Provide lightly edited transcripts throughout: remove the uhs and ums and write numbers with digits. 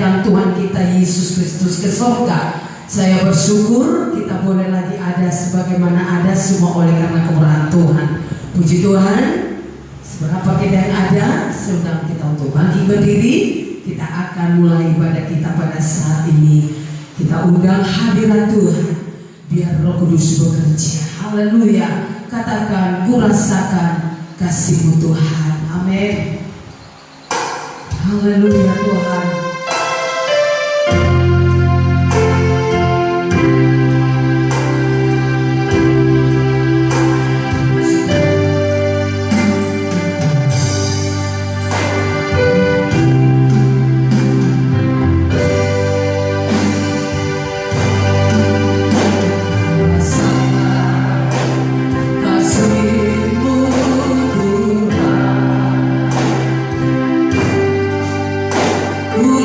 menaikkan Tuhan kita Yesus Kristus ke surga. Saya bersyukur kita boleh lagi ada sebagaimana ada semua oleh karena kemurahan Tuhan. Puji Tuhan, seberapa kita yang ada, sedang kita untuk bangkit berdiri. Kita akan mulai ibadah kita pada saat ini. Kita undang hadirat Tuhan, biar Roh Kudus bekerja. Haleluya. Katakan, kurasakan kasih-Mu Tuhan. Amin. Haleluya Tuhan. Ku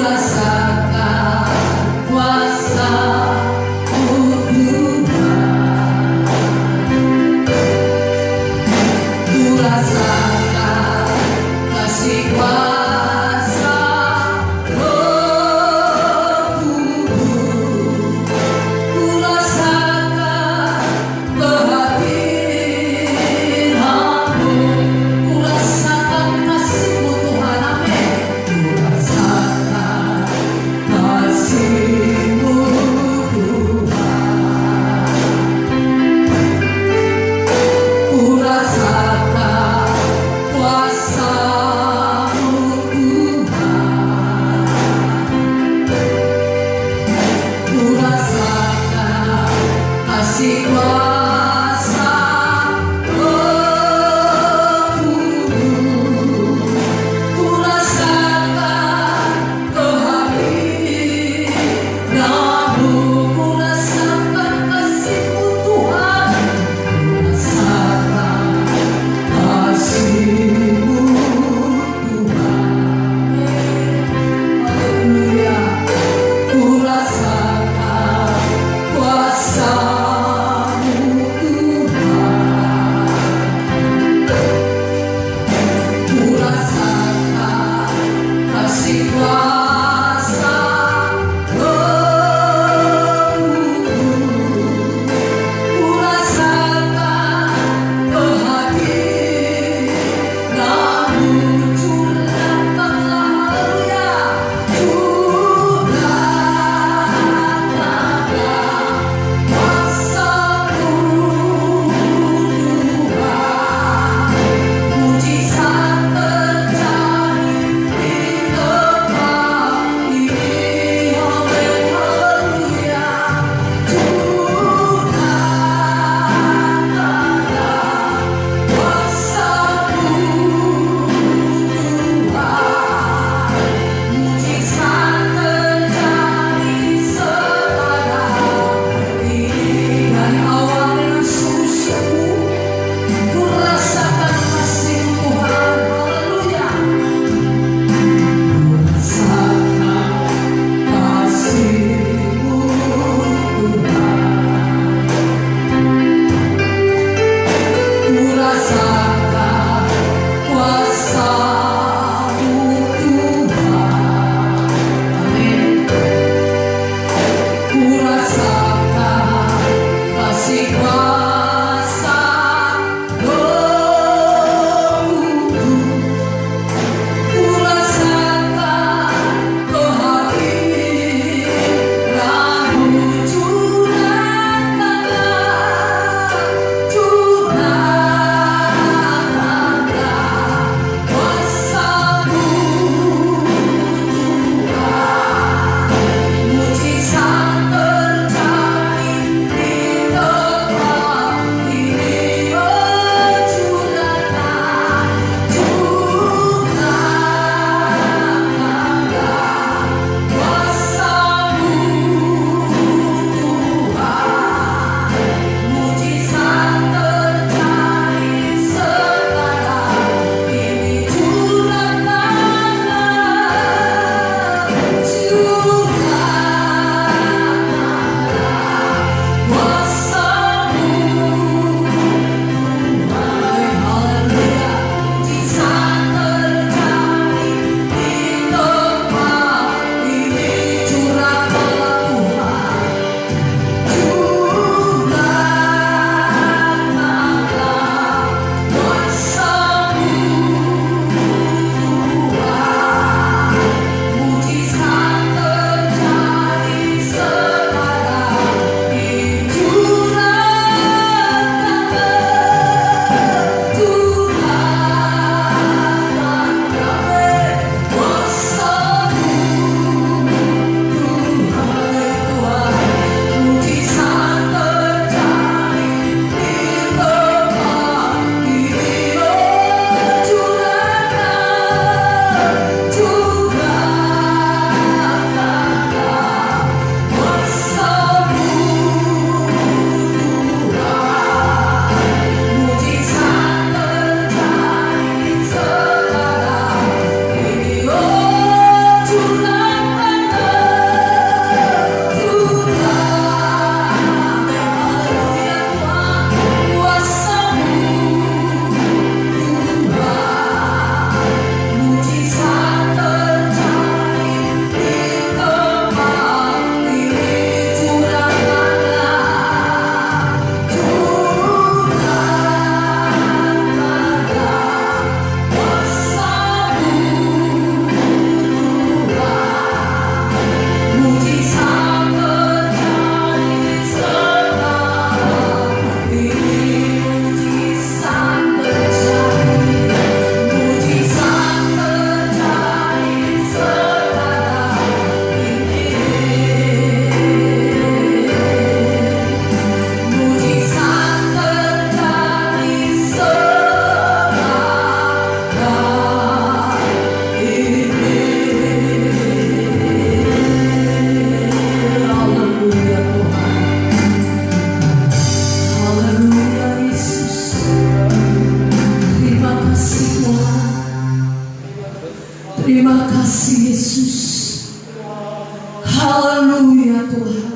ajaib Tuhan.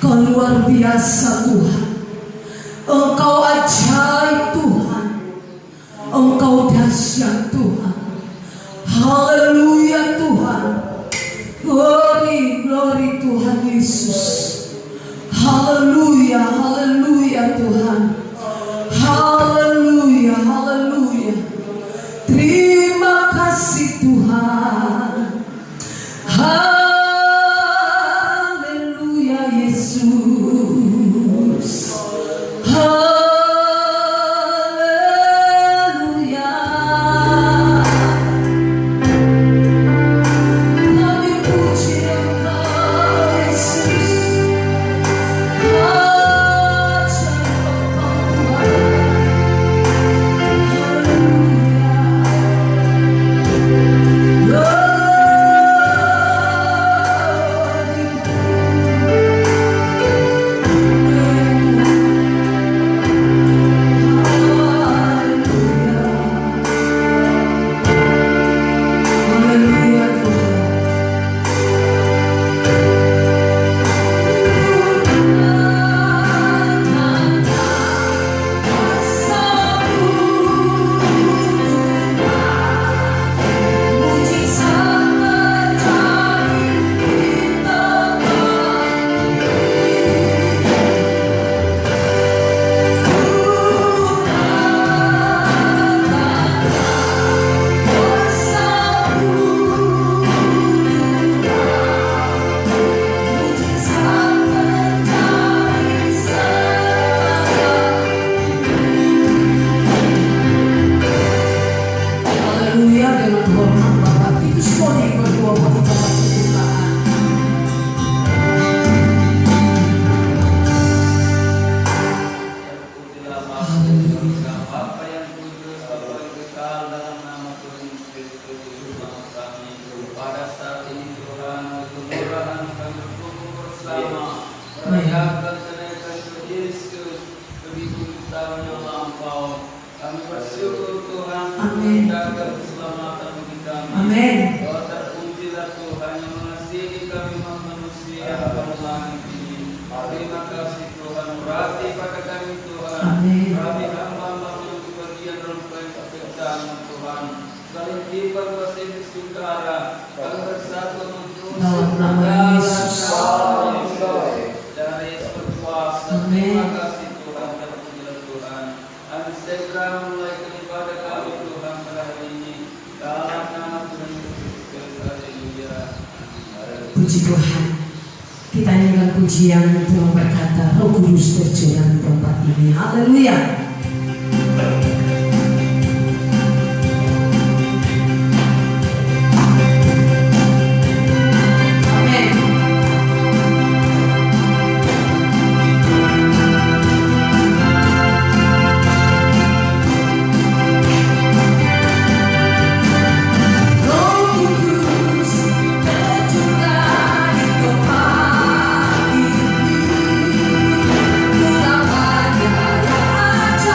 Kau luar biasa Tuhan. Engkau ajaib Tuhan. Engkau dahsyat Tuhan. Haleluya Tuhan. Glory, glory Tuhan Yesus. Haleluya, haleluya Tuhan. Haleluya, haleluya. Terima kasih Tuhan. Haleluya Yesus. Haleluya. Kami puji Engkau Yesus. Puji Tuhan. Kita nyanyikan pujian Tuhan berkata, Roh Kudus berjalan di tempat ini. Haleluya. Ajaib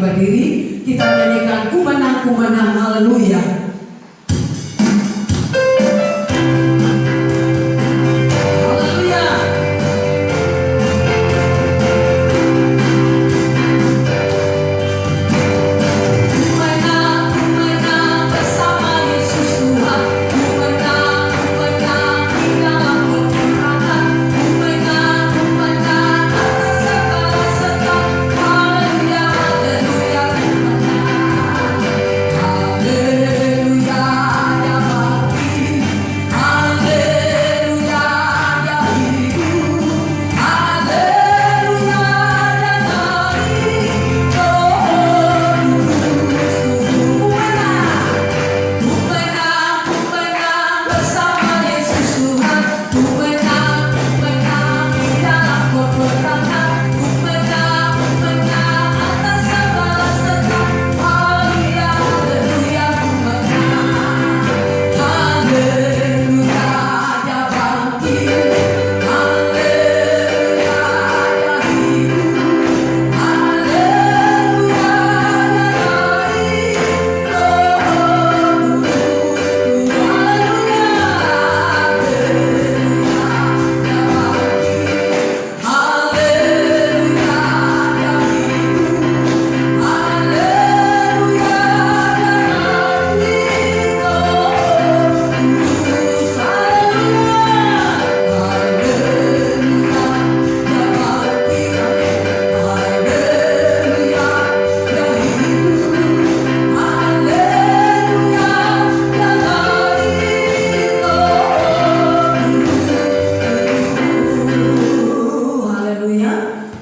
berdiri, kita nyanyikan ku menang, haleluya.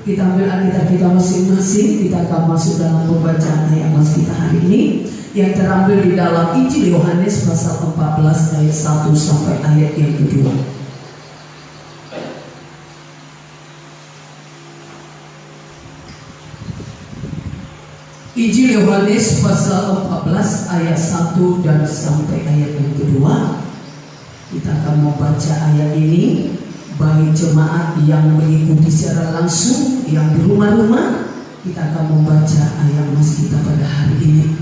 Kita ambil Alkitab kita masing-masing, kita akan masuk dalam pembacaan ayat mas kita hari ini yang terambil di dalam Injil Yohanes pasal 14 ayat 1 sampai ayat yang kedua. Injil Yohanes pasal 14 ayat 1 dan sampai ayat yang kedua. Kita akan membaca ayat ini bagi jemaat yang mengikuti secara langsung, yang di rumah-rumah, kita akan membaca ayat mas kita pada hari ini.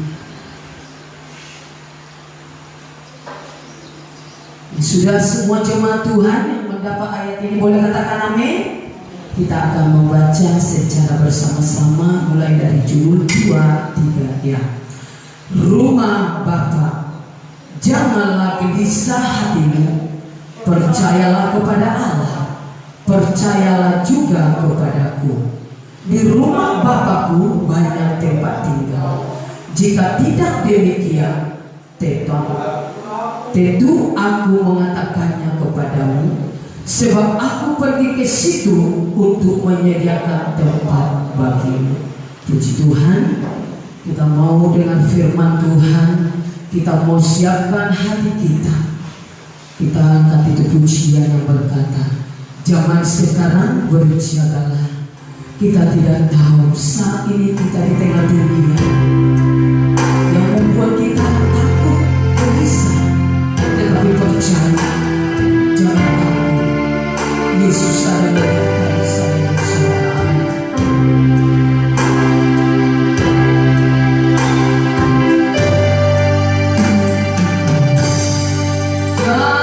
Sudah semua jemaat Tuhan yang mendapat ayat ini boleh katakan amin. Kita akan membaca secara bersama-sama mulai dari judul 2, 3 ya. Rumah Bapa, janganlah gelisah hatimu, percayalah kepada Allah, percayalah juga kepadaku. Di rumah Bapakku banyak tempat tinggal. Jika tidak demikian, tentu aku mengatakannya kepadamu, sebab aku pergi ke situ untuk menyediakan tempat bagimu. Puji Tuhan, kita mau dengan firman Tuhan, kita mau siapkan hati kita. Kita angkat itu pujian yang berkata, zaman sekarang bersiagalah. Kita tidak tahu saat ini kita di tengah dunia yang membuat kita takut, gelisah, tetapi percaya, jangan takut. Yesus ada menyertai saya dan saudara. Amin. Sekarang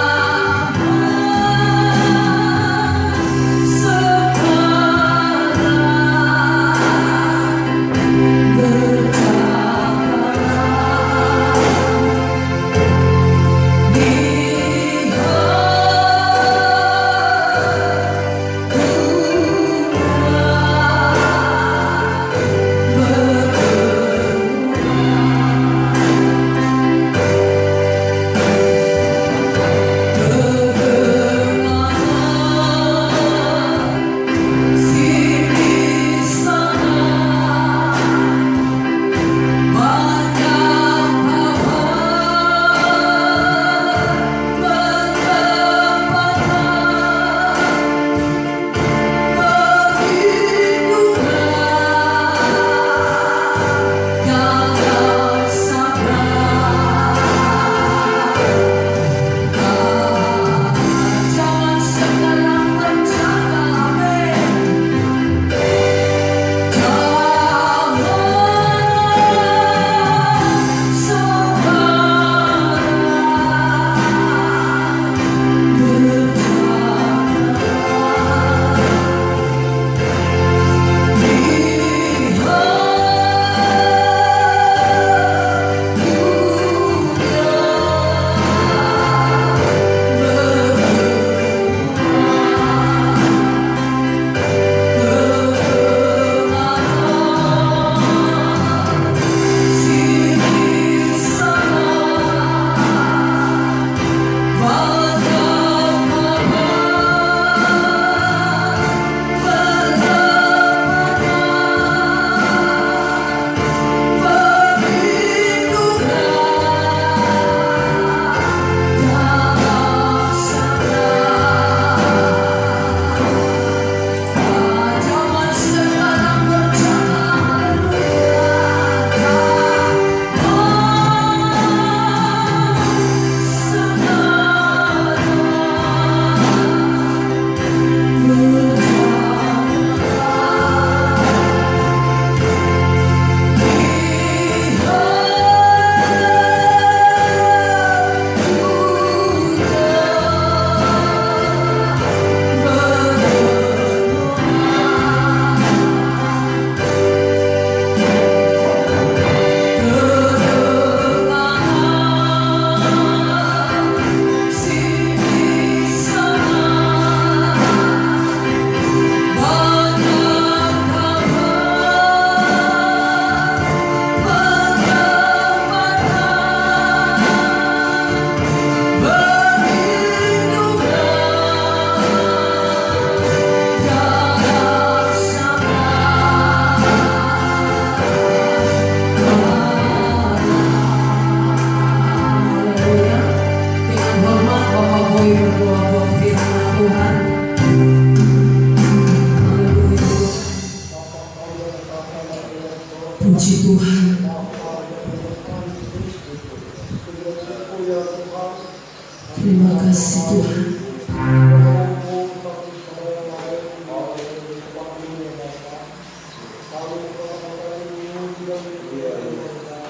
Terima kasih Tuhan.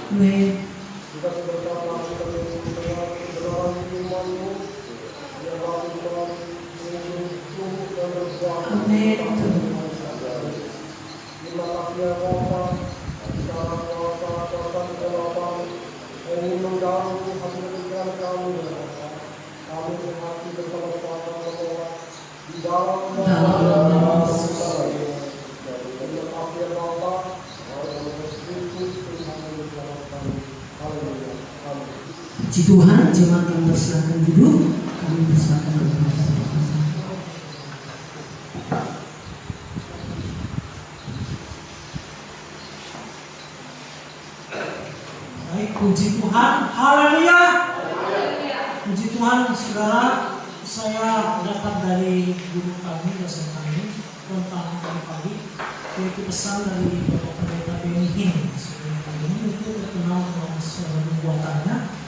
Amin. Amin. Puji Tuhan, jemaat yang bersilakan duduk, kami bersilakan berdoa. Baik, puji Tuhan, haleluya. Puji Tuhan, saudara, saya datang dari guru kami, dosen kami tentang pagi, yaitu pesan dari Bapak Pendeta Benny Hinn. Ini itu terkenal dengan perbuatannya.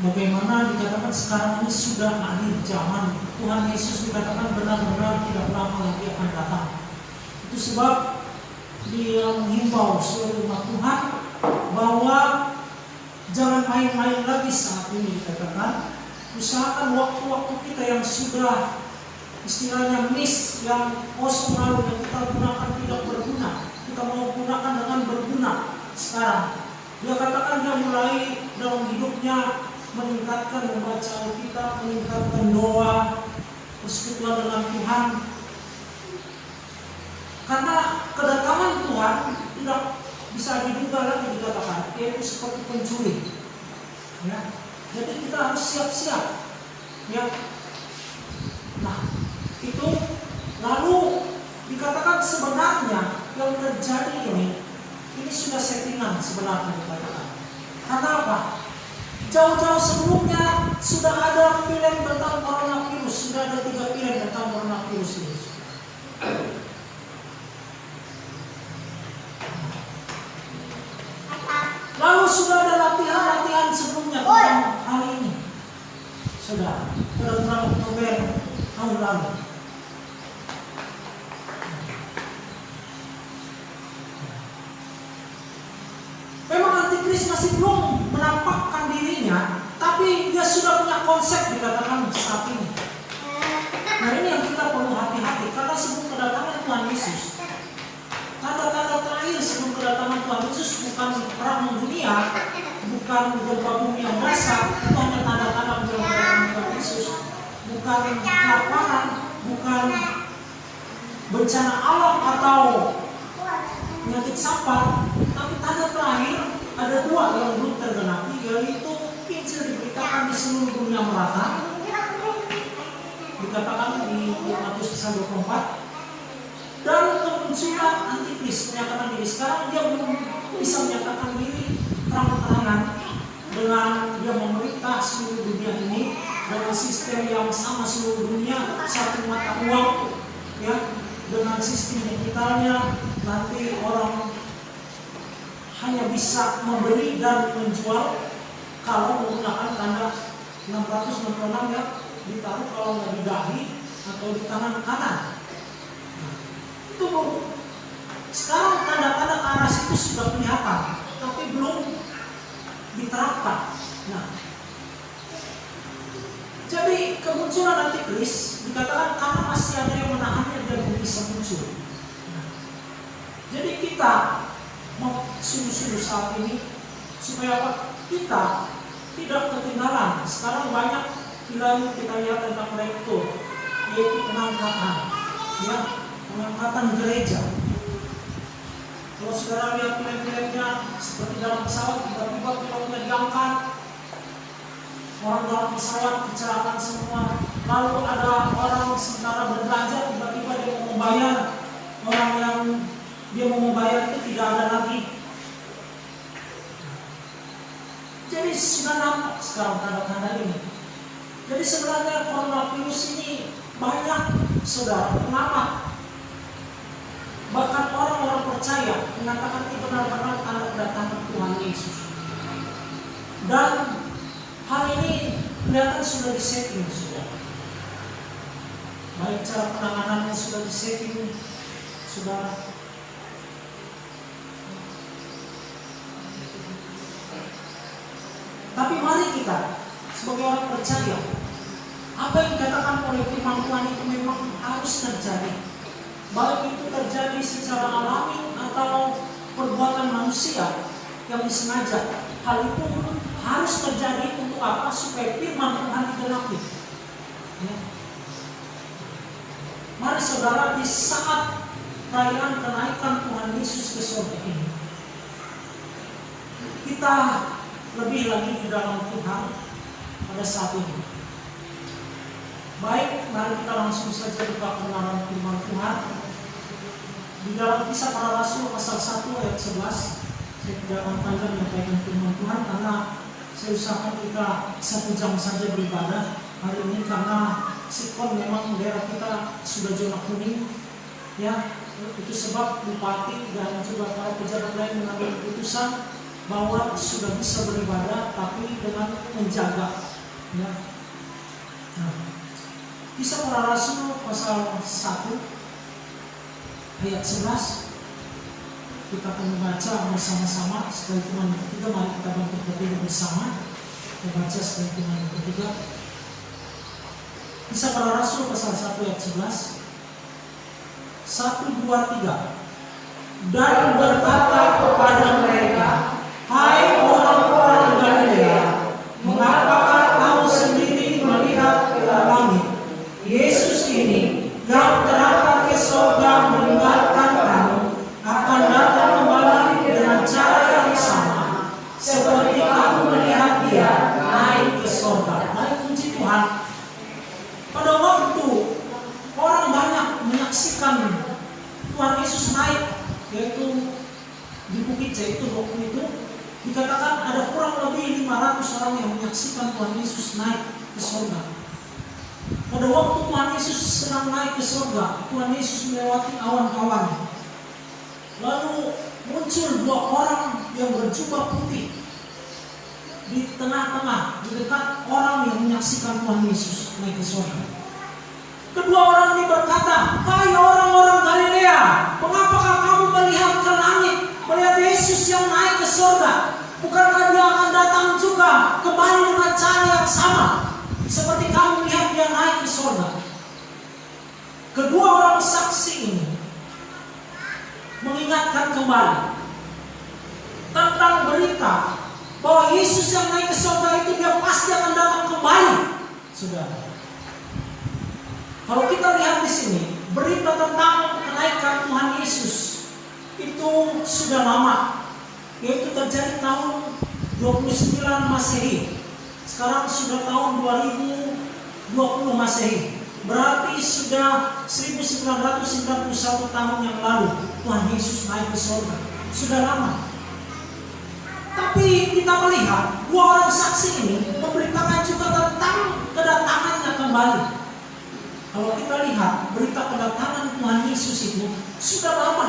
Bagaimana dikatakan sekarang ini sudah akhir zaman, Tuhan Yesus dikatakan benar-benar tidak lama lagi akan datang. Itu sebab Dia menghimbau seluruh umat Tuhan bahwa jangan main-main lagi saat ini, dikatakan. Usahakan waktu-waktu kita yang sudah istilahnya miss, yang kosong lalu, yang kita gunakan tidak berguna, kita mau gunakan dengan berguna sekarang. Dia katakan dia mulai dalam hidupnya meningkatkan membaca Alkitab, meningkatkan doa, persekutuan dengan Tuhan. Karena kedatangan Tuhan tidak bisa diduga lagi, dikatakan, yaitu seperti pencuri. Ya. Jadi kita harus siap-siap. Ya. Nah, itu lalu dikatakan sebenarnya yang terjadi ini sudah settingan sebenarnya, dikatakan. Karena apa? Jauh-jauh sebelumnya sudah ada film tentang coronavirus, sudah ada 3 film tentang coronavirus ini. Lalu sudah ada latihan sebelumnya tentang hal ini. Sudah bulan Oktober tahun lalu. Memang antikris masih belum menampakkan dirinya, tapi dia sudah punya konsep, dikatakan saat ini. Nah, ini yang kita perlu hati-hati, karena sebelum kedatangan Tuhan Yesus, tanda-tanda terakhir sebelum kedatangan Tuhan Yesus bukan perang dunia, bukan gempa bumi yang dasar, itu hanya tanda-tanda sebelum kedatangan Tuhan Yesus, bukan kelaparan, bukan bencana alam atau penyakit sampah, tapi tanda terakhir ada 2 yang belum tergenapi, yaitu Injil diberitakan di seluruh dunia merata, dikatakan di Matius 24, dan kemunculan antikris menyatakan diri. Sekarang dia belum bisa menyatakan diri terang-terangan dengan dia memerintah seluruh dunia ini dengan sistem yang sama seluruh dunia, satu mata uang, ya, dengan sistem digitalnya. Nanti orang hanya bisa membeli dan menjual kalau menggunakan tanda 666 ya, ditaruh kalau nggak di dahi atau di tangan kanan. Nah, itu sekarang tanda-tanda ke arah situ sudah kelihatan, tapi belum diterapkan. Nah, jadi kemunculan antikris dikatakan karena masih ada yang menahannya dan belum bisa muncul. Nah, jadi kita mau sungguh-sungguh saat ini supaya apa? Kita tidak ketinggalan. Sekarang banyak film kita lihat tentang rektor, yaitu pengangkatan, ya, pengangkatan gereja. Kalau saudara lihat film-filmnya seperti dalam pesawat, tiba-tiba pilotnya diangkat, orang dalam pesawat kecelakaan semua. Lalu ada orang sementara berbelanja, tiba-tiba dia mau membayar, orang yang dia mau membayar itu tidak ada lagi. Jadi sudah nampak sekarang tanda-tanda ini. Jadi sebenarnya coronavirus ini banyak, saudara, kenapa? Bahkan orang-orang percaya mengatakan itu benar-benar tanda kedatangan Tuhan Yesus. Dan hal kelihatan sudah disetting sudah. Baik cara penanganannya sudah disetting, sudah. Tapi mari kita sebagai orang percaya, apa yang dikatakan oleh firman Tuhan itu memang harus terjadi. Baik itu terjadi secara alami atau perbuatan manusia yang disengaja. Hal itu harus terjadi untuk apa? Supaya firman Tuhan digenapi. Ya. Mari saudara, di saat perayaan kenaikan Tuhan Yesus ke surga ini, kita lebih lagi di dalam Tuhan pada saat ini. Baik, mari kita langsung saja buka kebenaran firman Tuhan. Di dalam Kisah Para Rasul pasal 1 ayat 11. Saya tidak akan panjang menyampaikan firman Tuhan karena saya usahakan kita 1 jam saja beribadah hari ini, karena sikon memang daerah kita sudah zona kuning, ya. Itu sebab bupati dan juga para pejabat lain mengambil keputusan bahwa sudah bisa beribadah tapi dengan menjaga, ya. Nah, Kisah Para Rasul pasal 1 ayat 11. Kita akan membaca bersama-sama setelah hitungan yang ketiga. Mari kita bangkit berdiri bersama. Kita baca setelah hitungan yang ketiga. Kisah Para Rasul pasal 1 ayat 11. 1, 2, 3. Dan berkata kepada mereka, hai orang-orang Galilea, mengapakah kamu sendiri melihat ke langit? Yesus ini yang terangkat ke surga meninggalkan kamu akan datang kembali dengan cara yang sama seperti kamu melihat dia naik ke surga. Baik, puji Tuhan. Pada waktu orang banyak menyaksikan Tuhan Yesus naik, yaitu di Bukit Zaitun waktu itu, dikatakan ada kurang lebih 500 orang yang menyaksikan Tuhan Yesus naik ke surga. Pada waktu Tuhan Yesus sedang naik ke surga, Tuhan Yesus melewati awan-awan. Lalu muncul 2 orang yang berjubah putih di tengah-tengah, di dekat orang yang menyaksikan Tuhan Yesus naik ke surga. Kedua orang ini berkata, hai orang-orang Galilea, mengapakah kamu melihat ke langit, melihat Yesus yang naik ke surga? Bukankah dia akan datang juga kembali dengan cara yang sama seperti kamu melihat dia naik ke surga? Kedua orang saksi ini mengingatkan kembali tentang berita bahwa Yesus yang naik ke surga itu dia pasti akan datang kembali. Saudara, kalau kita lihat di sini, berita tentang kenaikan Tuhan Yesus itu sudah lama, yaitu terjadi tahun 29 Masehi. Sekarang sudah tahun 2020 Masehi. Berarti sudah 1991 tahun yang lalu Tuhan Yesus naik ke surga. Sudah lama. Tapi kita melihat 2 orang saksi ini memberitakan juga tentang kedatangannya kembali. Kalau kita lihat berita kedatangan Tuhan Yesus itu sudah lama.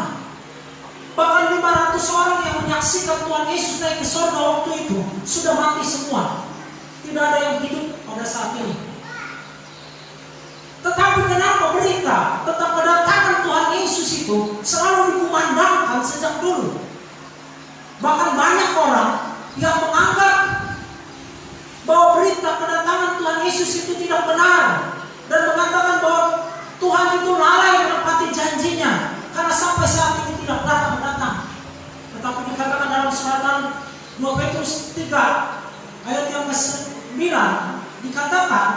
Bahkan 500 orang yang menyaksikan Tuhan Yesus naik ke surga waktu itu sudah mati semua. Tidak ada yang hidup pada saat ini. Tetapi kenapa berita tentang kedatangan Tuhan Yesus itu selalu dikumandangkan sejak dulu? Bahkan banyak orang yang menganggap bahwa berita kedatangan Tuhan Yesus itu tidak benar dan mengatakan bahwa Tuhan itu lalai menepati janjinya karena sampai saat ini tidak datang. Tetapi dikatakan dalam suratan 2 Petrus 3 ayat yang ke-9 dikatakan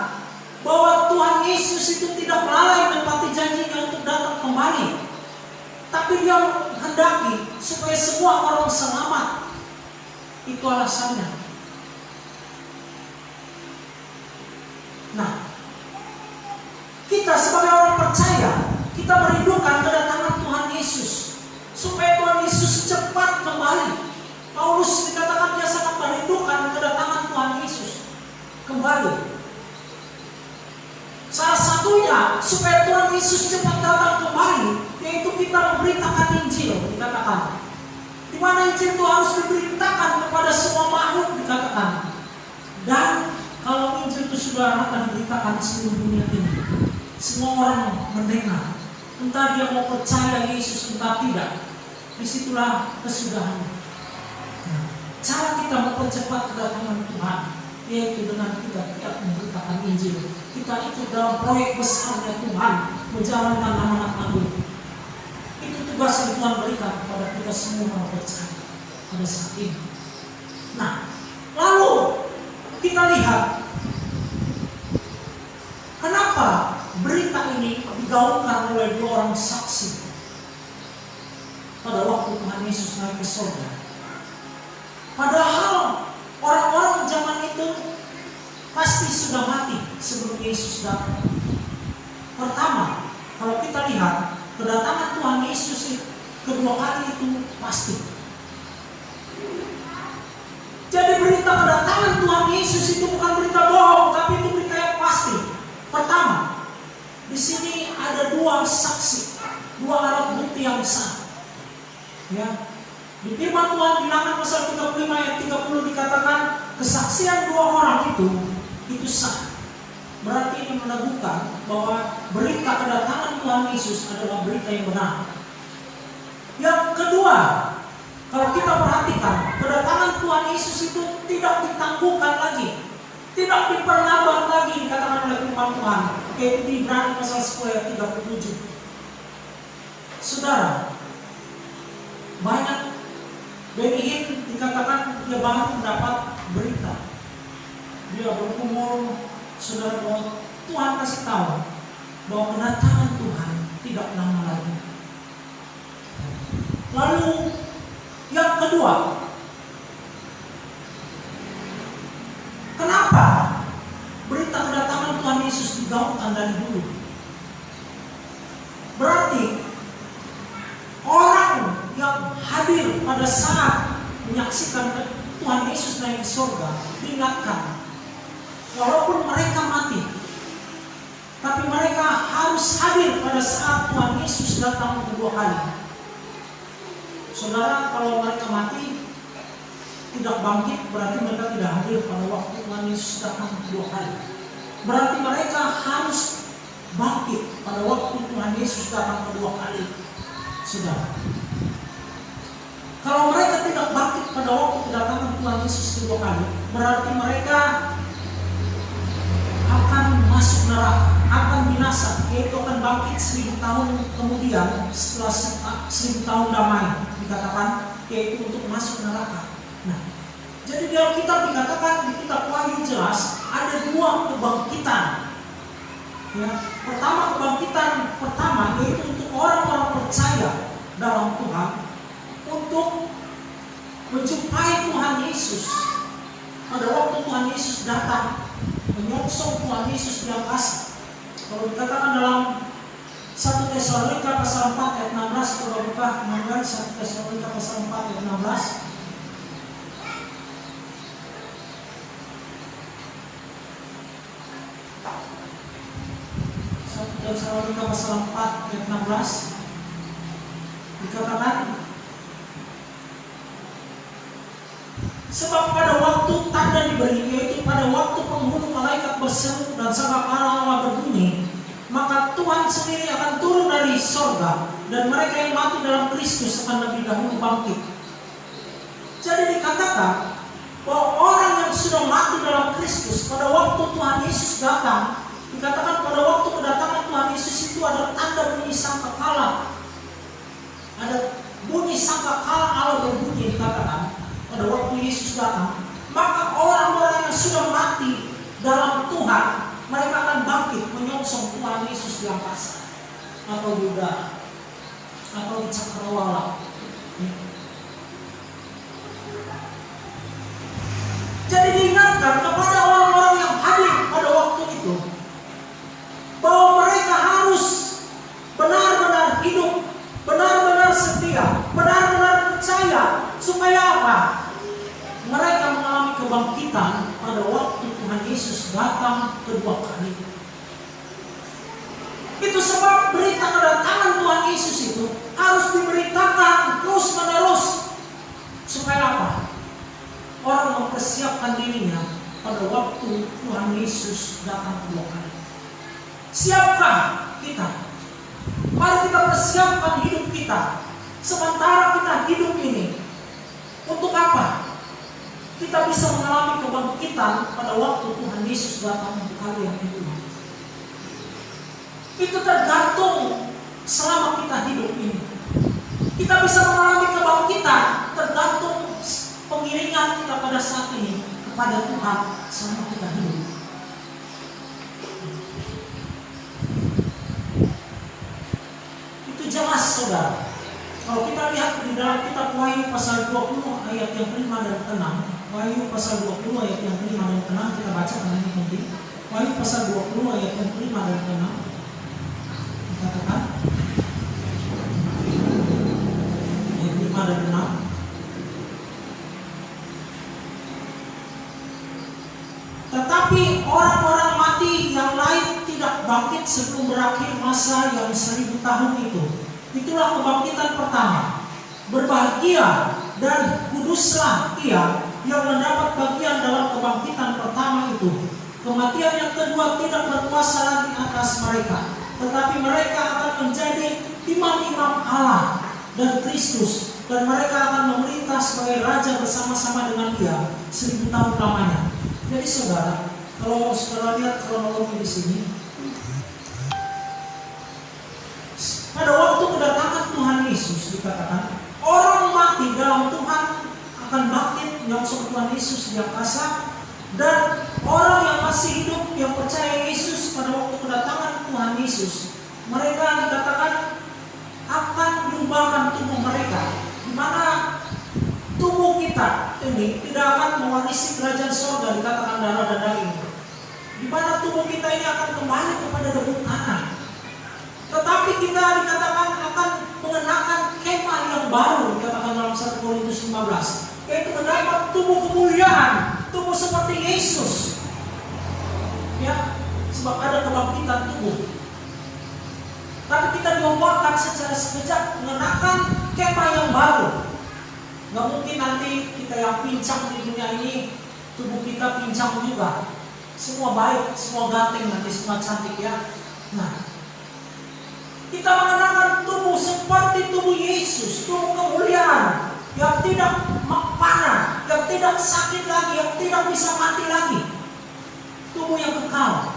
bahwa Tuhan Yesus itu tidak lalai menepati janjinya untuk datang kembali, tapi dia menghendaki supaya semua orang selamat. Itu alasannya. Nah, kita sebagai orang percaya, kita merindukan kedatangan Tuhan Yesus supaya Tuhan Yesus cepat kembali. Paulus dikatakan dia sangat merindukan kedatangan Tuhan Yesus kembali. Salah satunya supaya Tuhan Yesus cepat datang kembali, yaitu kita memberitakan Injil, dikatakan. Di mana Injil itu harus diberitakan kepada semua makhluk, dikatakan. Dan kalau Injil itu saudara akan diberitakan di seluruh dunia ini. Semua orang mendengar. Entah dia mau percaya Yesus, entah tidak. Disitulah kesudahannya. Nah, cara kita mempercepat kedatangan Tuhan, yaitu dengan kita tidak memberitakan Injil. Kita ikut dalam proyek besarnya Tuhan, menjalankan amanat agung. Itu tugas yang Tuhan berikan kepada kita semua orang percaya pada saat ini. Nah, lalu kita lihat kenapa berita ini digaungkan oleh dua orang saksi pada waktu Tuhan Yesus naik ke surga. Padahal orang-orang zaman itu pasti sudah mati sebelum Yesus datang. Pertama, kalau kita lihat kedatangan Tuhan Yesus kedua kali itu pasti. Jadi berita kedatangan Tuhan Yesus itu bukan berita bohong, tapi itu berita yang pasti. Pertama, di sini ada dua saksi, dua alat bukti yang sah. Ya, di firman Tuhan Bilangan pasal 35 ayat 30 dikatakan kesaksian dua orang itu sah. Berarti ini meneguhkan bahwa berita kedatangan Tuhan Yesus adalah berita yang benar. Yang kedua, kalau kita perhatikan, kedatangan Tuhan Yesus itu tidak ditangguhkan lagi, tidak diperlambat lagi dikatakan oleh firman Tuhan. Yaitu di Ibrani pasal 10 ayat 37. Saudara, banyak Benny Hinn dikatakan dia baru mendapat berita. Dia berumur, saudara, bahwa Tuhan kasih tahu bahwa kedatangan Tuhan tidak lama lagi. Lalu yang kedua, kenapa berita kedatangan Tuhan Yesus digaungkan dari dulu? Berarti orang yang hadir pada saat menyaksikan Tuhan Yesus naik ke surga diingatkan, walaupun mereka mati, tapi mereka harus hadir pada saat Tuhan Yesus datang kedua kali. Saudara, kalau mereka mati tidak bangkit, berarti mereka tidak hadir pada waktu Tuhan Yesus datang kedua kali. Berarti mereka harus bangkit pada waktu Tuhan Yesus datang kedua kali. Saudara, kalau mereka tidak bangkit pada waktu kedatangan Tuhan Yesus kedua kali, berarti mereka akan masuk neraka, akan binasa, yaitu akan bangkit 1000 tahun kemudian setelah 1000 tahun damai, dikatakan yaitu untuk masuk neraka. Nah, jadi di Alkitab dikatakan, di kitab Wahyu jelas ada dua kebangkitan. Ya, kebangkitan pertama yaitu untuk orang-orang percaya dalam Tuhan, untuk menjumpai Tuhan Yesus pada waktu Tuhan Yesus datang, menyongsong Tuhan Yesus di angkasa. Kalau dikatakan dalam 1 Tesalonika pasal 4 ayat 16, coba buka teman-teman, 1 Tesalonika pasal 4 ayat 16. 1 Tesalonika pasal 4 ayat 16 dikatakan, sebab pada waktu tanda diberi, yaitu pada waktu penghulu malaikat berseru dan sangkakala Allah berbunyi, maka Tuhan sendiri akan turun dari sorga, dan mereka yang mati dalam Kristus akan lebih dahulu bangkit. Jadi dikatakan bahwa orang yang sudah mati dalam Kristus pada waktu Tuhan Yesus datang, dikatakan pada waktu kedatangan Tuhan Yesus itu ada tanda bunyi sangkakala. Ada bunyi sangkakala Allah berbunyi, dikatakan pada waktu Yesus datang, maka orang-orang yang sudah mati dalam Tuhan, mereka akan bangkit menyongsong Tuhan Yesus di angkasa, atau di udara, atau di cakrawala. Jadi diingatkan kepada orang-orang yang hadir pada waktu itu, bahwa mereka harus benar-benar hidup, benar-benar setia, benar-benar percaya, supaya apa? Mereka mengalami kebangkitan pada waktu Tuhan Yesus datang kedua kali. Itu sebab berita kedatangan Tuhan Yesus itu harus diberitakan terus-menerus. Supaya apa? Orang mempersiapkan dirinya pada waktu Tuhan Yesus datang kedua kali. Siapkah kita? Mari kita persiapkan hidup kita. Sementara kita hidup ini, untuk apa? Kita bisa mengalami kebangkitan pada waktu Tuhan Yesus datang kali yang kedua. Itu tergantung selama kita hidup ini. Kita bisa mengalami kebangkitan tergantung pengiringan kita pada saat ini kepada Tuhan selama kita hidup. Itu jelas, saudara. Kalau kita lihat di dalam kitab Wahyu pasal 20 ayat yang kelima dan keenam, Wahyu pasal 20 ayat yang kelima dan keenam, kita baca karena ini penting. Wahyu pasal 20 ayat yang kelima dan keenam, dikatakan ayat 5 dan 6. Tetapi orang-orang mati yang lain tidak bangkit sebelum berakhir masa yang 1000 tahun itu. Itulah kebangkitan pertama. Berbahagia dan kuduslah ia yang mendapat bagian dalam kebangkitan pertama itu. Kematian yang kedua tidak berkuasa lagi atas mereka, tetapi mereka akan menjadi imam-imam Allah dan Kristus, dan mereka akan memerintah sebagai raja bersama-sama dengan dia 1000 tahun lamanya. Jadi saudara, kalau saudara lihat kronologi di sini, pada waktu kedatangan Tuhan Yesus dikatakan orang mati dalam Tuhan akan bangkit menyosok Tuhan Yesus di angkasa, dan orang yang masih hidup yang percaya Yesus pada waktu kedatangan Tuhan Yesus, mereka dikatakan akan diubahkan tubuh mereka, di mana tubuh kita ini tidak akan mewarisi kerajaan surga, dikatakan darah dan daging, di mana tubuh kita ini akan kembali kepada debu tanah. Tetapi kita dikatakan akan mengenakan kemah yang baru, dikatakan dalam 1 Korintus 15, yaitu mendapat tubuh kemuliaan, tubuh seperti Yesus. Ya, sebab ada kebangkitan tubuh. Tapi kita diubahkan secara sekejap mengenakan kemah yang baru. Gak mungkin nanti kita yang pincang di dunia ini, tubuh kita pincang juga. Semua baik, semua ganteng nanti, semua cantik ya. Nah, kita mengenakan tubuh seperti tubuh Yesus, tubuh kemuliaan yang tidak panah, yang tidak sakit lagi, yang tidak bisa mati lagi. Tubuh yang kekal.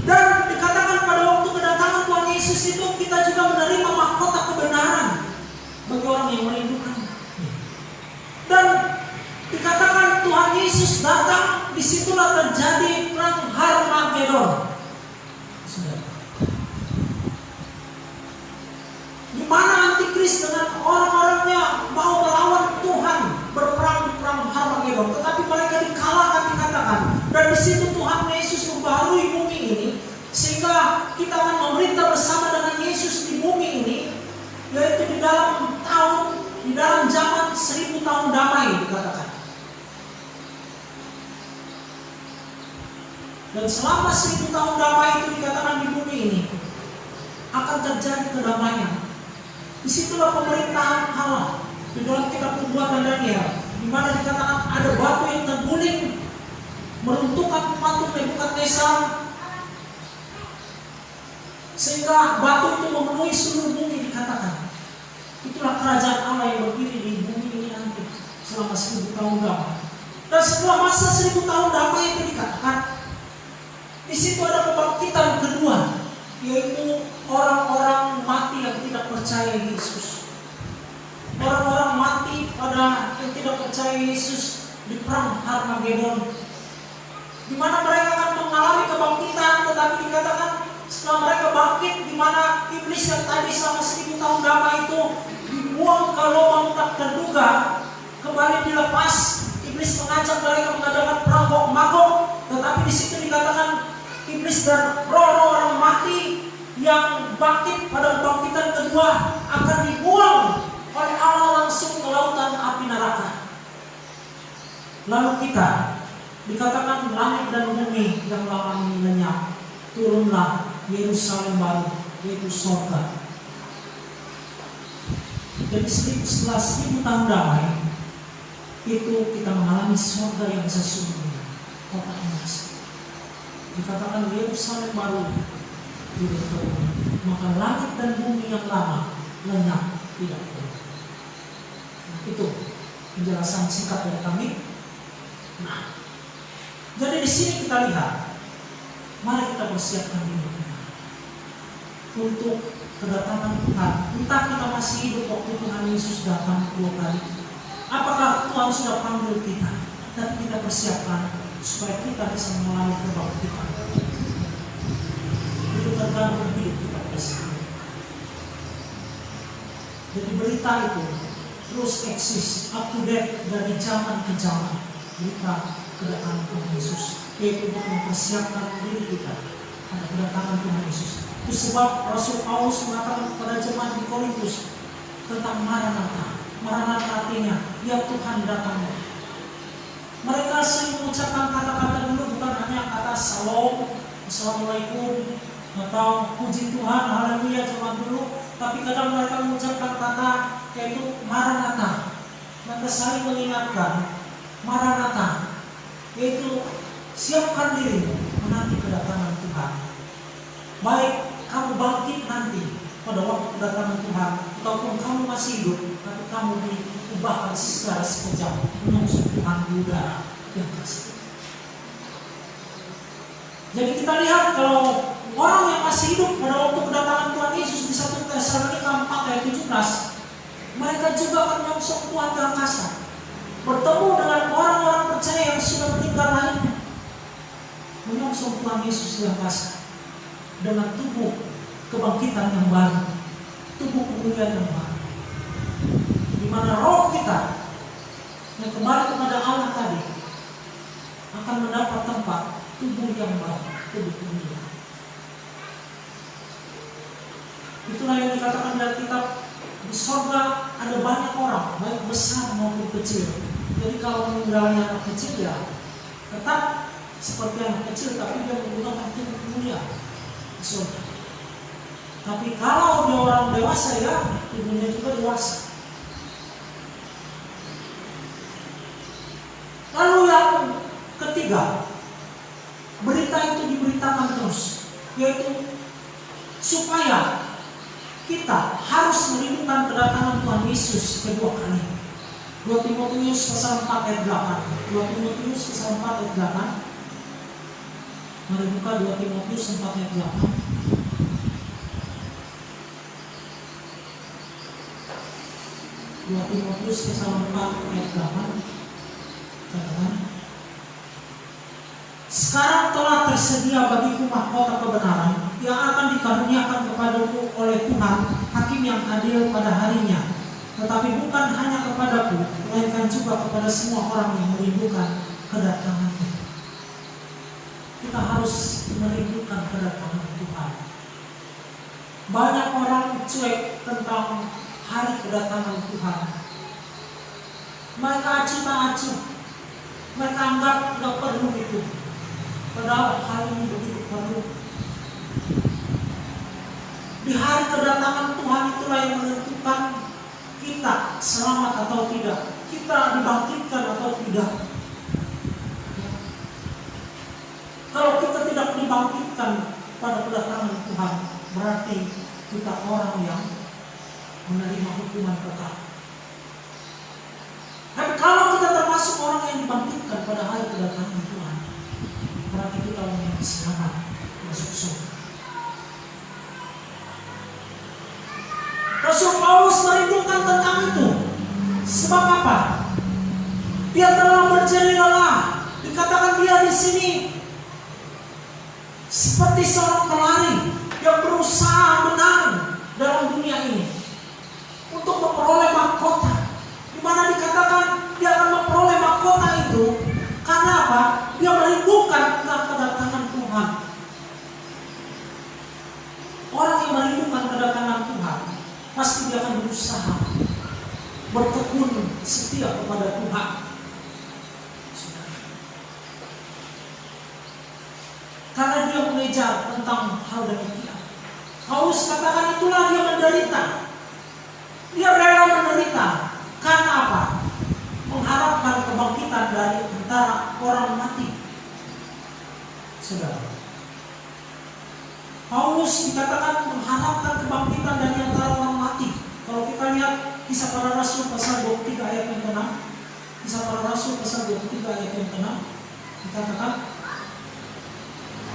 Dan dikatakan pada waktu kedatangan Tuhan Yesus itu kita juga menerima mahkota kebenaran bagi orang yang merindukan. Dan dikatakan Tuhan Yesus datang, disitulah terjadi perang Harmagedon. Di mana antikris dengan orang-orangnya mau melawan Tuhan, berperang di perang Harmagedon, tetapi mereka dikalahkan, dikatakan. Dan di situ Tuhan Yesus membaharui bumi ini, sehingga kita akan memerintah bersama dengan Yesus di bumi ini, yaitu di dalam zaman 1000 tahun damai, dikatakan. Dan selama 1000 tahun damai itu dikatakan di bumi ini akan terjadi kedamaian. Disitulah pemerintahan Allah di dalam kitab Perbuatan Daniel, di mana dikatakan ada batu yang terguling meruntuhkan patung Nebukadnezar, sehingga batu itu memenuhi seluruh bumi, dikatakan. Itulah kerajaan Allah yang berdiri di bumi ini nanti selama 1000 tahun damai. Dan setelah masa 1000 tahun damai itu dikatakan, di situ ada kebangkitan kedua, yaitu orang-orang mati yang tidak percaya Yesus. Orang-orang mati yang tidak percaya Yesus di perang Harmagedon, di mana mereka akan mengalami kebangkitan, tetapi dikatakan setelah mereka bangkit, di mana iblis yang tadi selama 1000 tahun damai itu dibuang ke lubang tak terduga, kembali dilepas. Iblis mengajak mereka mengadakan perang Gog-Magog, tetapi di situ dikatakan iblis dan roh-roh orang mati yang bangkit pada kebangkitan kedua akan dibuang oleh Allah langsung ke lautan api neraka. Lalu kita dikatakan langit dan bumi yang lama ini lenyap, turunlah Yerusalem baru, yaitu surga. Jadi setelah 1000 tahun damai, itu kita mengalami surga yang sesungguhnya, kota emas. Dikatakan Yerusalem baru di Deuteronomi, maka langit dan bumi yang lama lenyap tidak ada. Itu penjelasan singkat dari kami. Nah, jadi di sini kita lihat, mari kita persiapkan diri kita untuk kedatangan Tuhan. Entah kita masih hidup waktu Tuhan Yesus datang 2 kali. Apakah Tuhan sudah panggil kita? Tapi kita persiapkan supaya kita bisa mengalami kebangkitan. Itu tergantung hidup kita bersama. Jadi berita itu terus eksis, up to date dari zaman ke zaman. Berita kedatangan Tuhan Yesus, yaitu untuk mempersiapkan diri kita pada kedatangan Tuhan Yesus. Itu sebab Rasul Paulus mengatakan kepada jemaat di Korintus tentang Maranatha. Maranatha artinya, ya Tuhan datang. Mereka sering mengucapkan kata-kata dulu, bukan hanya kata Shalom, Assalamualaikum, atau puji Tuhan, haleluya zaman dulu, tapi kadang mereka mengucapkan kata yaitu Maranatha. Mereka saling mengingatkan Maranatha, yaitu siapkan diri menanti kedatangan Tuhan. Baik kamu bangkit nanti pada waktu kedatangan Tuhan, ataupun kamu masih hidup, tapi kamu diubahkan secara sekejap menyongsong Tuhan di udara yang kasih. Jadi kita lihat kalau orang yang masih hidup pada waktu kedatangan Tuhan Yesus di 1 Tesalonika 4 ayat 17, mereka juga akan menyongsong Tuhan di angkasa, bertemu dengan orang-orang percaya yang sudah meninggal lainnya, menyongsong Tuhan Yesus di angkasa dengan tubuh kebangkitan yang baru, tubuh kemuliaan yang baru, di mana roh kita yang kembali kepada Allah tadi akan mendapat tempat tubuh yang baru, tubuh kemuliaan. Itulah yang dikatakan dalam kitab, di surga ada banyak orang, baik besar maupun kecil. Jadi kalau meninggalnya anak kecil ya tetap seperti anak kecil, tapi dia menggunakan tubuh kemuliaan di surga. Tapi kalau dia orang dewasa ya tubuhnya juga dewasa. Lalu yang ketiga, berita itu diberitakan terus, yaitu supaya kita harus merindukan kedatangan Tuhan Yesus kedua kali. 2 Timotius pasal 4 ayat 8. 2 Timotius pasal 4 ayat 8. Mari buka 2 Timotius 4 ayat 8. 2 Timotius pasal 4 ayat 8. Katakan, sekarang telah tersedia bagiku mahkota kebenaran yang akan dikaruniakan kepadaku oleh Tuhan, hakim yang adil pada harinya. Tetapi bukan hanya kepadaku, melainkan juga kepada semua orang yang merindukan kedatangannya. Kita harus merindukan kedatangan Tuhan. Banyak orang cuek tentang hari kedatangan Tuhan. Mereka acuh tak acuh. Mereka anggap tidak perlu itu. Padahal hal ini begitu perlu. Di hari kedatangan Tuhan itulah yang menentukan kita selamat atau tidak, kita dibangkitkan atau tidak. Kalau kita tidak dibangkitkan pada kedatangan Tuhan, berarti kita orang yang menerima hukuman kekal. Dan kalau kita termasuk orang yang dibangkitkan pada hari kedatangan Tuhan, berarti kita orang yang selamat masuk surga. Rasul Paulus merindukan tentang itu. Sebab apa? Dia telah berjeri lelah. Dikatakan dia di sini seperti seorang pelari yang berusaha menang dalam dunia ini untuk memperoleh mahkota. Di mana dikatakan dia akan memperoleh mahkota itu karena apa? Dia merindukan tentang kedatangan Tuhan. Orang yang merindukan kedatangan Tuhan pasti dia akan berusaha bertekun setia kepada Tuhan. Karena dia mengejar tentang hal demikian. Paulus katakan itulah dia menderita. Dia rela menderita. Karena apa? Mengharapkan Saudara, Paulus dikatakan mengharapkan kebangkitan dari antara orang mati. Kalau kita lihat Kisah Para Rasul pasal 23 ayat yang ke-6, Kisah Para Rasul pasal 23 ayat yang ke-6, dikatakan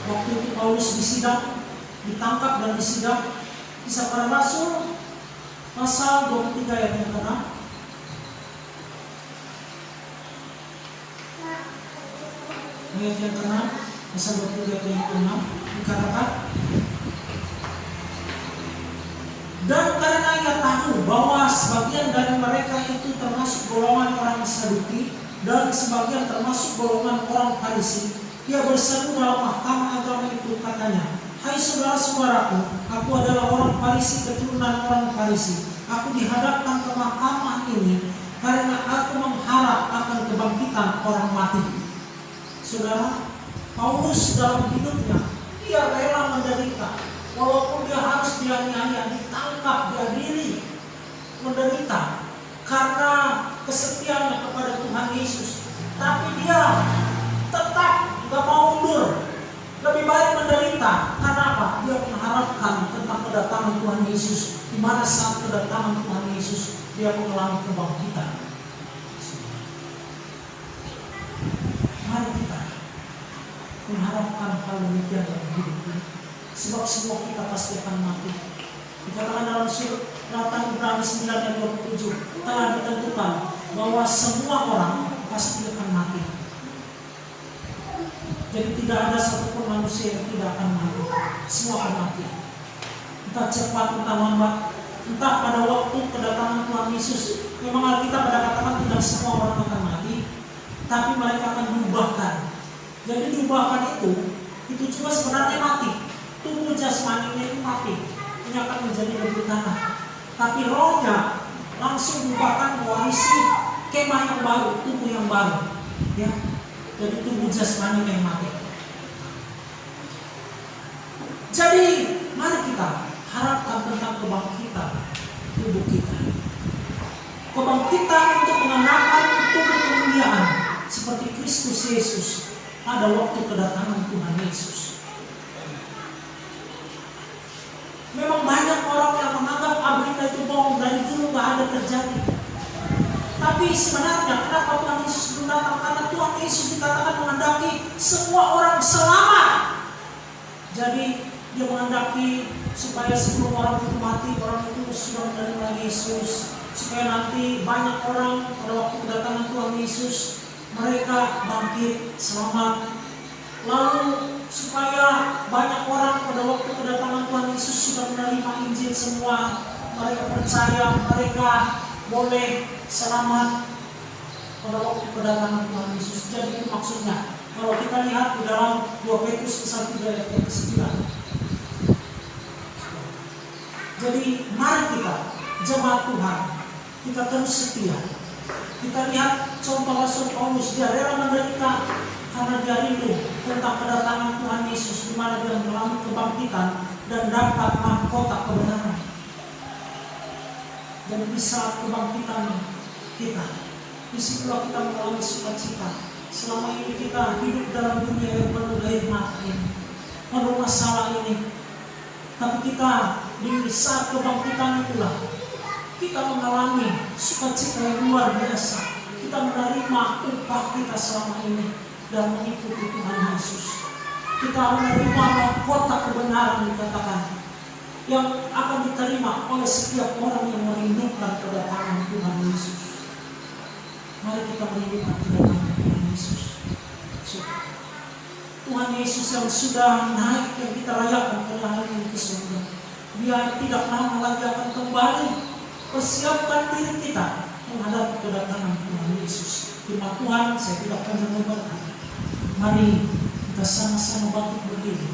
waktu itu Paulus disidang, ditangkap dan disidang. Kisah Para Rasul pasal 23 ayat yang ke-6. Ayat yang ke-6, pasal 23 ayat yang ke-6 dikatakan, dan karena ia tahu bahwa sebagian dari mereka itu termasuk golongan orang Saduki dan sebagian termasuk golongan orang Farisi, ia berseru dalam mahkamah agama itu, katanya, hai saudara-saudaraku, aku adalah orang Farisi, keturunan orang Farisi. Aku dihadapkan ke mahkamah ini karena aku mengharap akan kebangkitan orang mati. Saudara, Paulus dalam hidupnya, dia rela menderita. Walaupun dia harus dianiaya, ditangkap, diadili, menderita karena kesetiaannya kepada Tuhan Yesus. Tapi dia tetap gak mau mundur. Lebih baik menderita. Karena apa? Dia mengharapkan tentang kedatangan Tuhan Yesus. Di mana saat kedatangan Tuhan Yesus, dia mengalami kebangkitan. Mari kita mengharapkan hal demikian dalam hidup ini. Sebab semua kita pasti akan mati. Dikatakan dalam surat Ibrani 9 ayat 27, telah ditentukan bahwa semua orang pasti akan mati. Jadi tidak ada satupun manusia yang tidak akan mati. Semua akan mati. Entah cepat, entah lambat, entah pada waktu kedatangan Tuhan Yesus. Memang Alkitab katakan tidak semua orang akan mati, tapi mereka akan diubahkan. Jadi diubahkan itu cuma sebenarnya mati. Tubuh jasmaninya itu mati, ini akan menjadi lebih tanah. Tapi rohnya langsung diubahkan mewarisi kemah yang baru, tubuh yang baru. Ya, jadi tubuh jasmani yang mati. Jadi mari kita harapkan tentang kebangkitan tubuh kita. Kebangkitan untuk mengenakan tubuh kemuliaan seperti Kristus Yesus pada waktu kedatangan Tuhan Yesus. Memang banyak orang yang menganggap berita itu bohong, dari dulu gak ada terjadi. Tapi sebenarnya kenapa Tuhan Yesus belum datang? Karena Tuhan Yesus dikatakan menghendaki semua orang selamat. Jadi dia menghendaki supaya sebelum orang itu mati, orang itu sudah menerima Yesus. Supaya nanti banyak orang pada waktu kedatangan Tuhan Yesus, mereka bangkit selamat. Lalu supaya banyak orang pada waktu kedatangan Tuhan Yesus sudah menerima Injil semua, mereka percaya, mereka boleh selamat pada waktu kedatangan Tuhan Yesus. Jadi itu maksudnya. Kalau kita lihat di dalam 2 Petrus pasal 3 ayat yang ke-9. Jadi mari kita jemaat Tuhan, kita terus setia. Kita lihat contoh Rasul Paulus, dia rela menderita karena dia rindu tentang kedatangan Tuhan Yesus, di mana dia mengalami kebangkitan dan dapat mahkota kebenaran. Dan di saat kebangkitan kita, disitulah kita mengalami sukacita. Selama ini kita hidup dalam dunia yang penuh air mata ini, penuh masalah ini. Tapi kita di saat kebangkitan itulah kita mengalami sukacita yang luar biasa. Kita menerima upah kita selama ini dan mengikuti Tuhan Yesus. Kita menerima mahkota kebenaran dikatakan yang akan diterima oleh setiap orang yang merindukan kedatangan Tuhan Yesus. Mari kita merindukan kedatangan Tuhan Yesus. Tuhan Yesus yang sudah naik, yang kita rayakan pada hari ini ke surga, Dia tidak lama lagi akan kembali. Persiapkan diri kita menghadapi kedatangan Tuhan Yesus. Firman Tuhan, saya tidak pernah memberkan. Mari kita sama-sama bangkit berdiri.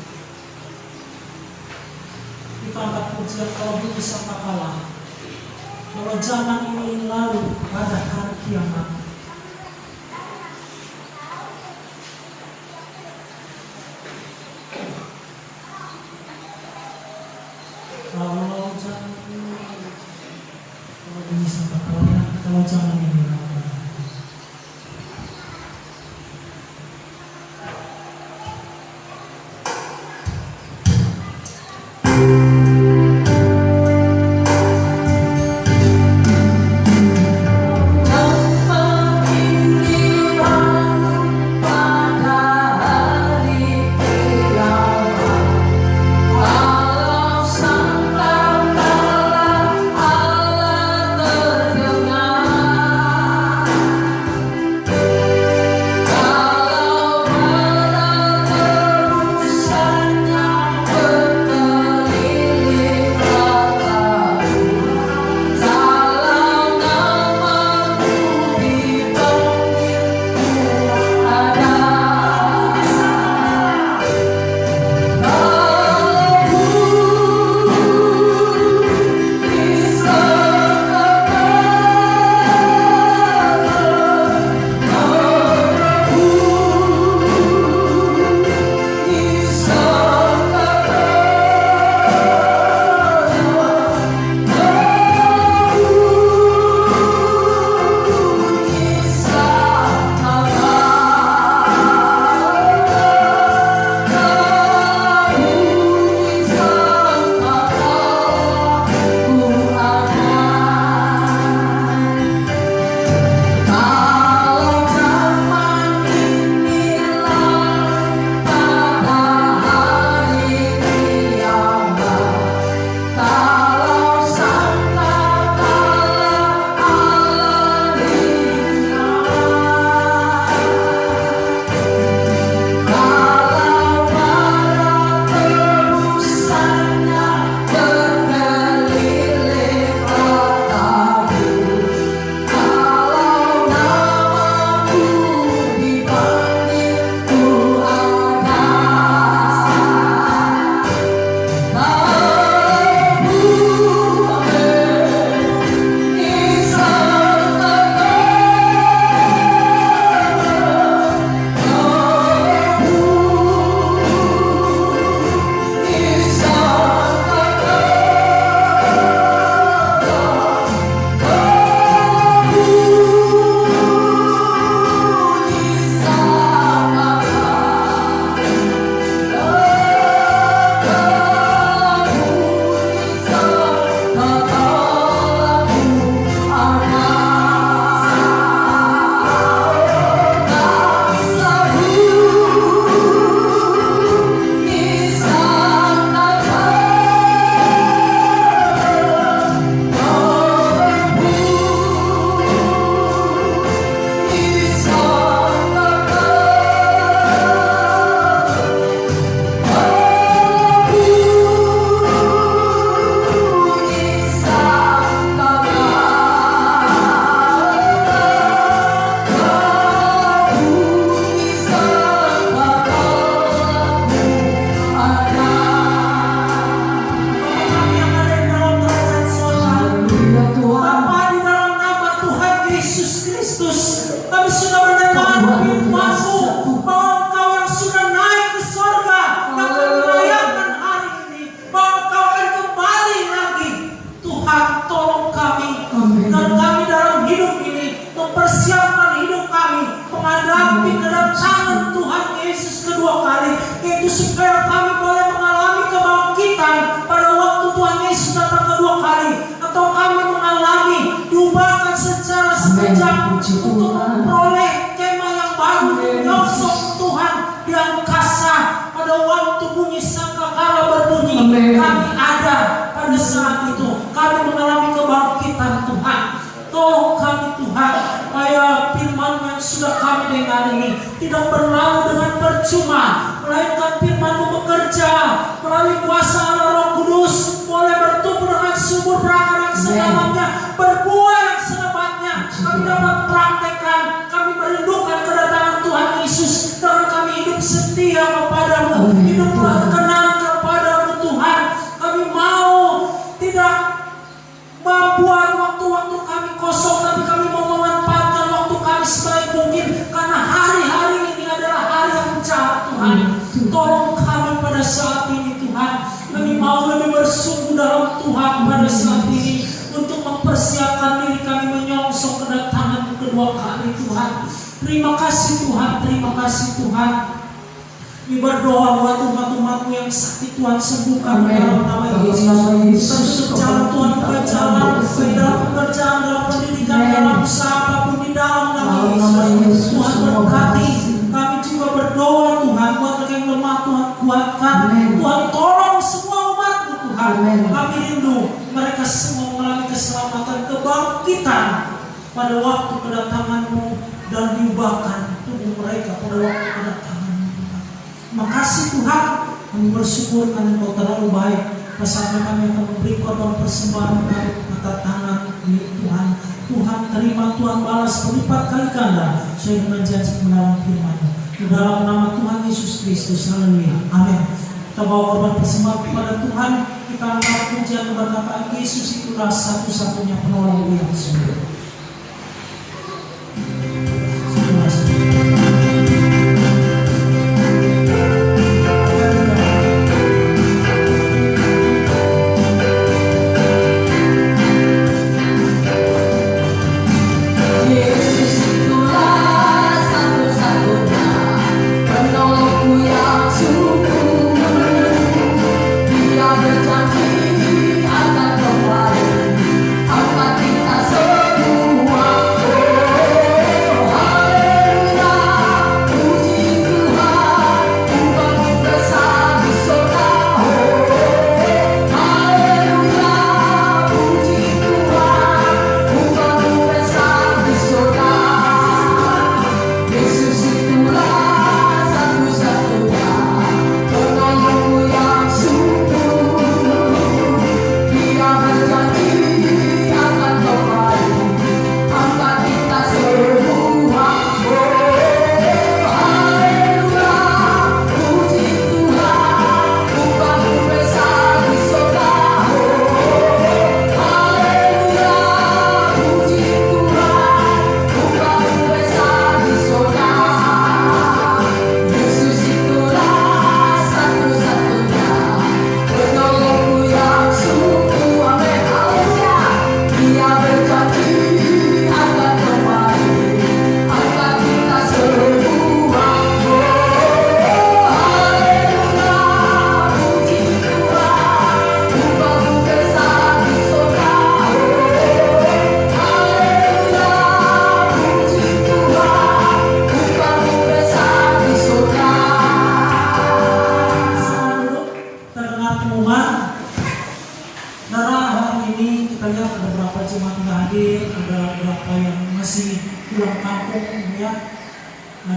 Kita angkat pujian kalau bumi sangka kalah. Kalau zaman ini lalu pada hari kiamat. Kalau zaman ini, kalau bumi sangka kalah, kalau zaman ini lalu. kami sudah mendengar firman-Mu bahwa Engkau yang sudah naik ke surga, yang kami rayakan hari ini, bahwa Engkau akan kembali lagi. Tuhan, tolong kami dan kami dalam hidup ini mempersiapkan hidup kami menghadapi kedatangan Tuhan Yesus kedua kali, yaitu supaya kami boleh mengalami kebangkitan pada waktu Tuhan Yesus datang kedua kali, atau kami mengalami diubahkan secara sekejap untuk memperoleh kemah yang baru menyongsong Tuhan di angkasa pada waktu bunyi sangkakala berbunyi. Kami ada pada saat itu, kami mengalami kebangkitan Tuhan. Tolong kami Tuhan, supaya firman yang sudah kami dengar ini tidak berlalu dengan percuma, melainkan firman-Mu bekerja melalui kuasa Allah Roh Kudus, boleh bertumbuh dengan subur berakar yang selamanya, berbuah yang selebatnya. Kami dapat praktekkan, kami merindukan kedatangan Tuhan Yesus, dan kami hidup setia kepadamu, hidup berkenan kepadamu Tuhan. Kami mau tidak membuat waktu-waktu kami kosong, tapi kami mau memanfaatkan waktu kami sebaik mungkin, karena hari-hari ini adalah hari yang jahat Tuhan. Tolong kami pada saat ini Tuhan, kami mau lebih bersungguh dalam Tuhan pada saat ini, untuk mempersiapkan diri kami menyongsong kedatangan kedua kali Tuhan. Terima kasih Tuhan, terima kasih Tuhan. Kami berdoa buat umat-umat-Mu yang sakit, Tuhan sembuhkan dalam nama Yesus. Jalan Tuhan, buka jalan dalam pekerjaan, dalam pendidikan, dalam usaha apapun di dalam nama Yesus. Tuhan berkati. Kami juga berdoa Tuhan buat mereka yang lemah, Tuhan kuatkan. Tuhan tolong semua umat-Mu Tuhan. Kami rindu mereka semua mengalami keselamatan, kebangkitan pada waktu kedatangan-Mu, dan diubahkan tubuh mereka pada waktu kedatangan-Mu. Makasih Tuhan, kami bersyukur karena Engkau terlalu baik. Bersama kami akan memberi korban persembahan dari mata tangan milik Tuhan. Tuhan terima, Tuhan balas berlipat kali ganda sesuai dengan janji kebenaran firman-Mu. Di dalam nama Tuhan Yesus Kristus, haleluya, amin. Kita bawa korban persembahan kepada Tuhan. Kita angkat pujian berkata, Yesus itulah satu-satunya penolong yang sungguh. Terima kasih.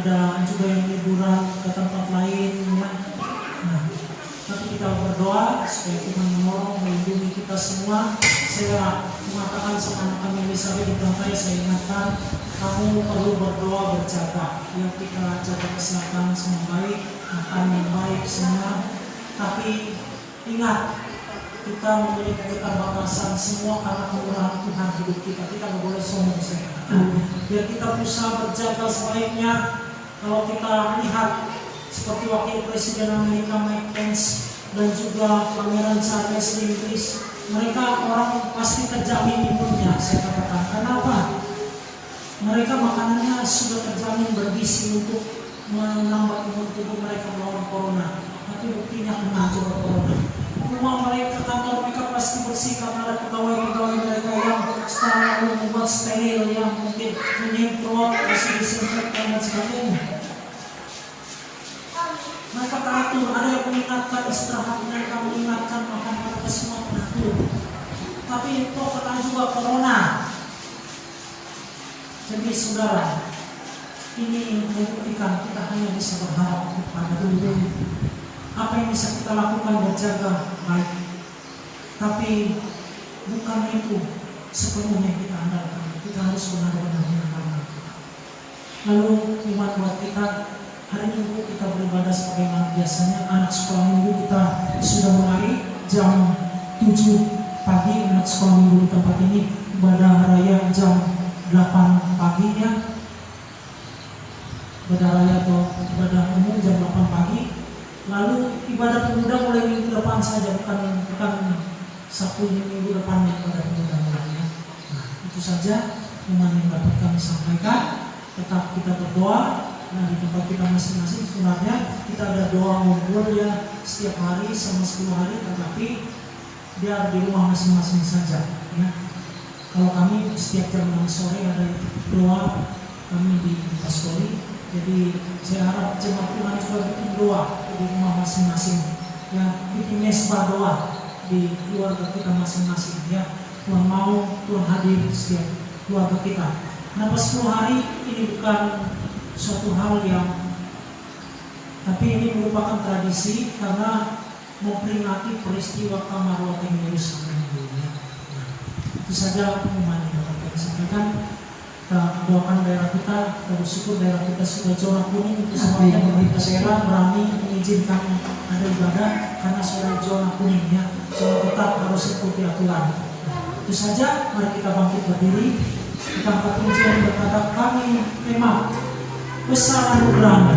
Ada juga yang liburan ke tempat lain ya. Nah, tapi kita berdoa supaya Tuhan menolong, melindungi kita semua. Saya mengatakan sama anak kami Elizabeth di belakang saya ingatkan, kamu perlu berdoa berjaga. Ya, kita jaga kesehatan semua baik, makan yang baik semua. Tapi ingat, kita memiliki keterbatasan semua karena kemurahan Tuhan hidup kita. Kita nggak boleh sombong. Biar kita berusaha berjaga sebaiknya. Kalau kita lihat seperti Wakil Presiden Amerika Mike Pence dan juga Pangeran Charles di Inggris, mereka orang pasti terjamin imunnya. Saya katakan, kenapa? Mereka makanannya sudah terjamin bergizi untuk menambah imun tubuh mereka melawan corona. Tapi buktinya kena juga corona. Rumah mereka, kantor mereka pasti bersih karena ada pegawai-pegawai mereka yang secara membuat steril, yang mungkin menyemprot, masih disinfektan dan sebagainya. Mereka teratur, ada yang mengingatkan istirahat mereka, mengingatkan makan mereka semua teratur. Tapi itu kena juga corona. Jadi saudara, ini membuktikan kita hanya bisa berharap kepada Tuhan. Apa yang bisa kita lakukan berjaga baik. Tapi bukan itu sepenuhnya kita andalkan. Kita harus benar-benar mengandalkan. Lalu iman buat kita, hari Minggu kita beribadah sebagaimana biasanya. Anak sekolah minggu kita sudah mulai jam 7 pagi. Anak sekolah minggu di tempat ini ibadah raya jam 8 pagi ya. Ibadah raya atau ibadah umum jam 8 pagi. Lalu ibadah pemuda mulai minggu depan saja, bukan Sabtu minggu depan ibadah pemuda mulai ya. Nah, itu saja iman yang dapat kami sampaikan. Tetap kita berdoa. Nah, di tempat kita masing-masing sebenarnya kita ada doa ngumpul ya setiap hari sama 10 hari, tetapi biar di rumah masing-masing saja ya. Kalau kami setiap jam 6 sore ada doa kami di Pastori. Jadi saya harap jemaat Tuhan juga bikin doa di rumah masing-masing ya, bikin mesbah doa di keluarga kita masing-masing ya. Tuhan mau Tuhan hadir di setiap keluarga kita. Nah, pas 10 hari ini bukan suatu hal yang, tapi ini merupakan tradisi karena memperingati peristiwa Kamarwateng Yerusalem ya. Nah, itu saja pengumuman yang dapat kami sampaikan. Kita doakan daerah kita, kita bersyukur daerah kita sudah zona kuning. Itu sebabnya pemerintah daerah berani mengizinkan ada ibadah karena sudah zona kuning ya. So tetap harus ikuti aturan. Itu saja, mari kita bangkit berdiri. Kita angkat pujian berkata, kami memang besar anugerah-Mu.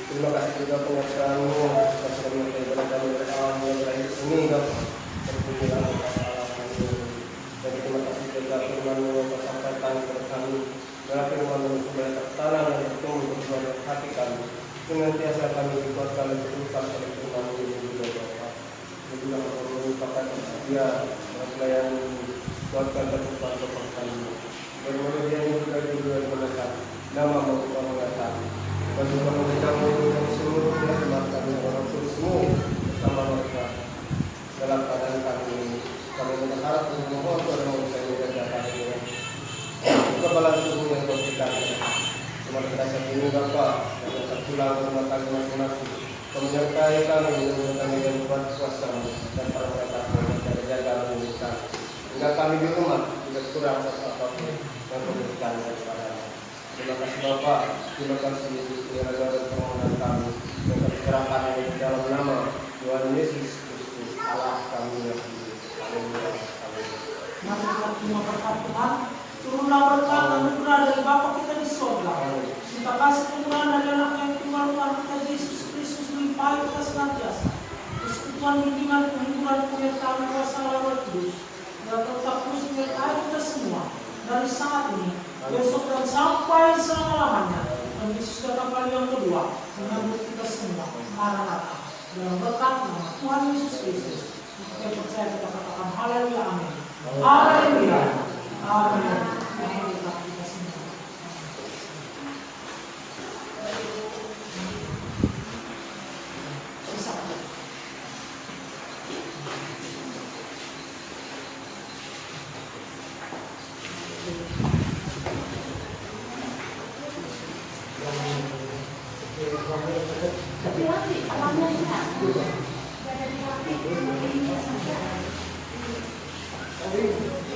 Terima kasih juga pengertian-Mu atas segala kebaikan kami berdoa yang terakhir ini Bapak. Terpujilah Engkau Allah kami. Dan terima kasih juga firman-Mu yang Kau sampaikan kepada kami. Dalam firman-Mu supaya tertanam dan bertumbuh untuk hati kami. Senantiasa kami dikuatkan dan terbuka oleh firman-Mu yang juga Bapak. Dan juga merupakan sedia dalam pelayanan kuatkan dan terbuka Bapak kami. Bermula dia yang juga menekan nama-Mu Tuhan mengatakan. Dan juga memberikan yang seluruhnya semakan orang tulismu bersama mereka dalam keadaan kami persoalan tubuh yang kau berikan. Cuma pada saat ini Bapa, kami akan pulang ke rumah kami masing-masing. Kau menyertai kami, menyertai kami dari kuat kuasa-Mu dan para mereka yang jaga menunjukkan. Hingga kami di rumah tidak kurang apapun yang kau berikan kepada kami. Terima kasih Bapa, terima kasih Yesus, kiranya dan permohonan kami yang kami serahkan di dalam nama Tuhan Yesus Kristus, Allah kami yang hidup. Haleluya. Mari kita terima berkat Tuhan. Turunlah berkat anugerah dari Bapa kita di surga. Kita kasih Tuhan dari anak yang Tuhan Tuhan kita Yesus Kristus limpahi kita senantiasa. Persekutuan bimbingan penghimpunan penyertaan kuasa Roh Kudus dan tetap terus menyertai kita semua dari saat ini, besok dan sampai selama-lamanya. Dan Yesus datang kali yang kedua menyambut kita semua. Maranatha. Dalam berkat nama Tuhan Yesus Kristus. Kita percaya kita katakan haleluya amin. Haleluya. Amin. Amin. Kita semua. Thank you.